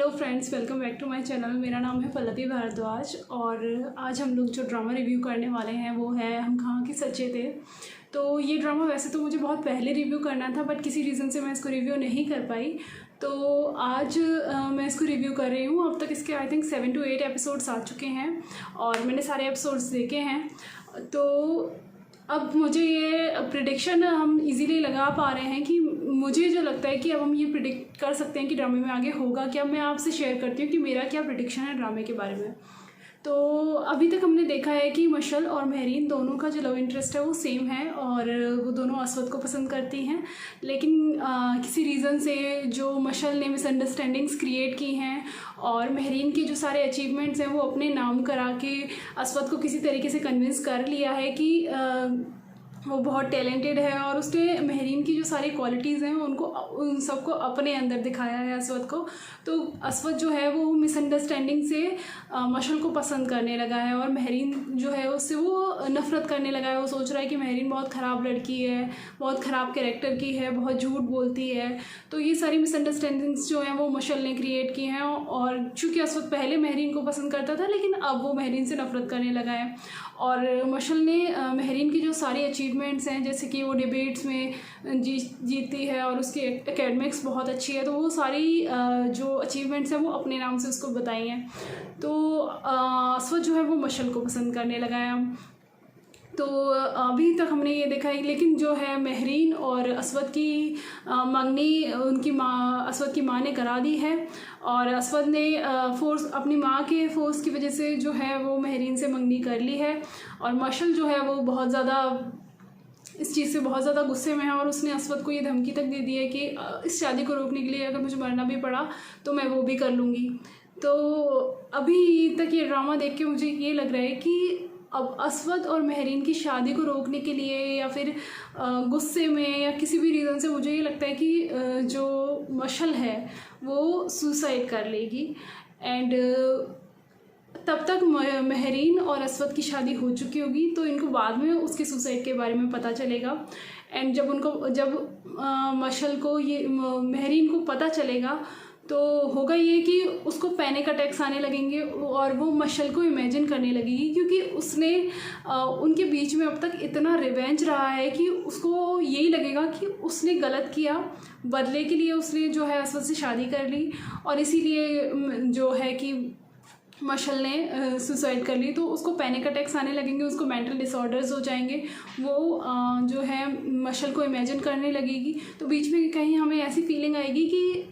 Hello friends, welcome back to my channel. मेरा नाम है पल्लवी भारद्वाज और आज हम लोग जो ड्रामा रिव्यू करने वाले हैं वो है हम कहाँ के सच्चे थे। तो ये ड्रामा वैसे तो मुझे बहुत पहले रिव्यू करना था, बट किसी रीज़न से मैं इसको रिव्यू नहीं कर पाई। तो आज मैं इसको रिव्यू कर रही हूँ। अब तक इसके आई थिंक 7 to 8 एपिसोड्स आ चुके हैं और मैंने सारे एपिसोड्स देखे हैं। तो अब मुझे ये प्रिडिक्शन हम इजीली लगा पा रहे हैं कि मुझे जो लगता है कि अब हम ये प्रिडिक्ट कर सकते हैं कि ड्रामे में आगे होगा क्या। मैं आपसे शेयर करती हूँ कि मेरा क्या प्रिडिक्शन है ड्रामे के बारे में। तो अभी तक हमने देखा है कि मशल और महरीन दोनों का जो लव इंटरेस्ट है वो सेम है और वो दोनों असवद को पसंद करती हैं, लेकिन किसी रीज़न से जो मशल ने मिसअंडरस्टैंडिंग्स क्रिएट की हैं और महरीन के जो सारे अचीवमेंट्स हैं वो अपने नाम करा के असवद को किसी तरीके से कन्विंस कर लिया है कि वो बहुत टैलेंटेड है और उसने महरीन की जो सारी क्वालिटीज़ हैं उन सबको अपने अंदर दिखाया है असवद को। तो असवद जो है वो मिसअंडरस्टैंडिंग से मशल को पसंद करने लगा है और महरीन जो है उससे वो नफ़रत करने लगा है। वो सोच रहा है कि महरीन बहुत ख़राब लड़की है, बहुत ख़राब कैरेक्टर की है, बहुत झूठ बोलती है। तो ये सारी मिसअंडरस्टैंडिंग्स जो हैं वो मशल ने क्रिएट की हैं और चूँकि असवद पहले महरीन को पसंद करता था लेकिन अब वो महरीन से नफ़रत करने लगा है। और मशल ने महरीन की जो सारी अचीवमेंट्स हैं, जैसे कि वो डिबेट्स में जीतती है और उसकी एकेडमिक्स बहुत अच्छी है, तो वो सारी जो अचीवमेंट्स हैं वो अपने नाम से उसको बताई हैं। तो असवद जो है वो मशल को पसंद करने लगा है। तो अभी तक हमने ये देखा है, लेकिन जो है महरीन और असवद की मंगनी उनकी माँ असवद की माँ ने करा दी है और असवद ने अपनी माँ के फोर्स की वजह से जो है वो महरीन से मंगनी कर ली है। और मशल जो है वो बहुत ज़्यादा इस चीज़ से बहुत ज़्यादा गुस्से में है और उसने असवद को ये धमकी तक दे दी है कि इस शादी को रोकने के लिए अगर मुझे मरना भी पड़ा तो मैं वो भी कर लूँगी। तो अभी तक ये ड्रामा देख के मुझे ये लग रहा है कि अब असवद और महरीन की शादी को रोकने के लिए या फिर गुस्से में या किसी भी रीज़न से मुझे ये लगता है कि जो मशल है वो सुसाइड कर लेगी। एंड तब तक महरीन और असवद की शादी हो चुकी होगी, तो इनको बाद में उसके सुसाइड के बारे में पता चलेगा। एंड जब मशल को ये महरीन को पता चलेगा तो होगा ये कि उसको पैनिक अटैक्स आने लगेंगे और वो मशल को इमेजिन करने लगेगी, क्योंकि उसने उनके बीच में अब तक इतना रिवेंज रहा है कि उसको यही लगेगा कि उसने गलत किया, बदले के लिए उसने जो है असवद से शादी कर ली और इसीलिए जो है कि मशल ने सुसाइड कर ली। तो उसको पैनिक अटैक्स आने लगेंगे, उसको मेंटल डिसऑर्डर्स हो जाएंगे, वो जो है मशल को इमेजिन करने लगेगी। तो बीच में कहीं हमें ऐसी फीलिंग आएगी कि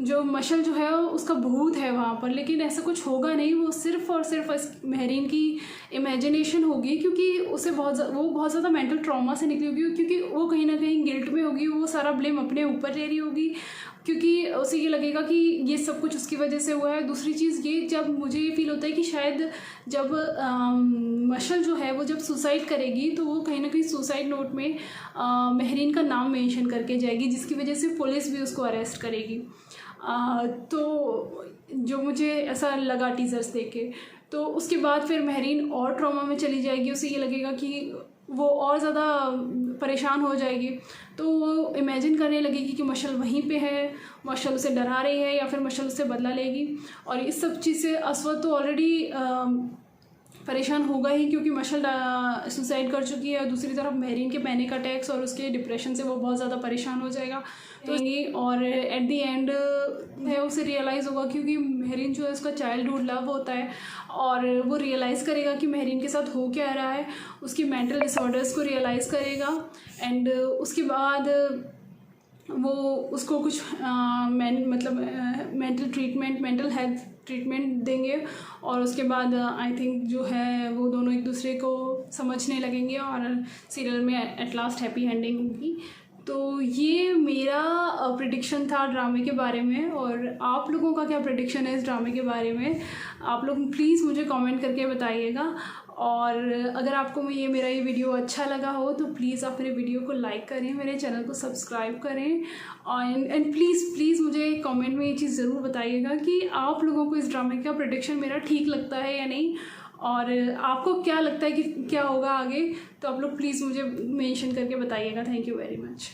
जो मशल जो है उसका भूत है वहाँ पर, लेकिन ऐसा कुछ होगा नहीं। वो सिर्फ़ और सिर्फ महरीन की इमेजिनेशन होगी, क्योंकि उसे वो बहुत ज़्यादा मेंटल ट्रॉमा से निकली होगी, क्योंकि वो कहीं ना कहीं गिल्ट में होगी, वो सारा ब्लेम अपने ऊपर ले रही होगी, क्योंकि उसे ये लगेगा कि ये सब कुछ उसकी वजह से हुआ है। दूसरी चीज़ ये, जब मुझे ये फील होता है कि शायद जब मशल जो है वो जब सुसाइड करेगी तो वो कहीं ना कहीं सुसाइड नोट में महरीन का नाम मेंशन करके जाएगी, जिसकी वजह से पुलिस भी उसको अरेस्ट करेगी। तो जो मुझे ऐसा लगा टीज़र्स देख के, तो उसके बाद फिर महरीन और ट्रॉमा में चली जाएगी। उसे ये लगेगा कि वो और ज़्यादा परेशान हो जाएगी, तो वो इमेजिन करने लगेगी कि मशल वहीं पे है, मशल उसे डरा रही है या फिर मशल उससे बदला लेगी। और इस सब चीज़ से असवद तो ऑलरेडी परेशान होगा ही, क्योंकि मशल सुसाइड कर चुकी है। और दूसरी तरफ महरीन के पैनिक अटैक्स और उसके डिप्रेशन से वो बहुत ज़्यादा परेशान हो जाएगा। तो और एट द एंड है उसे रियलाइज़ होगा, क्योंकि महरीन जो है उसका चाइल्डहुड लव होता है और वो रियलाइज़ करेगा कि महरीन के साथ हो क्या रहा है, उसकी मेंटल डिसऑर्डर्स को रियलाइज़ करेगा। एंड उसके बाद वो उसको कुछ मेंटल हेल्थ ट्रीटमेंट देंगे और उसके बाद आई थिंक जो है वो दोनों एक दूसरे को समझने लगेंगे और सीरियल में एट लास्ट हैप्पी एंडिंग होगी। तो ये मेरा प्रेडिक्शन था ड्रामे के बारे में, और आप लोगों का क्या प्रेडिक्शन है इस ड्रामे के बारे में आप लोग प्लीज़ मुझे कमेंट करके बताइएगा। और अगर आपको मेरा ये वीडियो अच्छा लगा हो तो प्लीज़ आप मेरे वीडियो को लाइक करें, मेरे चैनल को सब्सक्राइब करें और एंड प्लीज़ मुझे कमेंट में ये चीज़ ज़रूर बताइएगा कि आप लोगों को इस ड्रामे का प्रेडिक्शन मेरा ठीक लगता है या नहीं, और आपको क्या लगता है कि क्या होगा आगे। तो आप लोग प्लीज़ मुझे मेंशन करके बताइएगा। Thank you very much.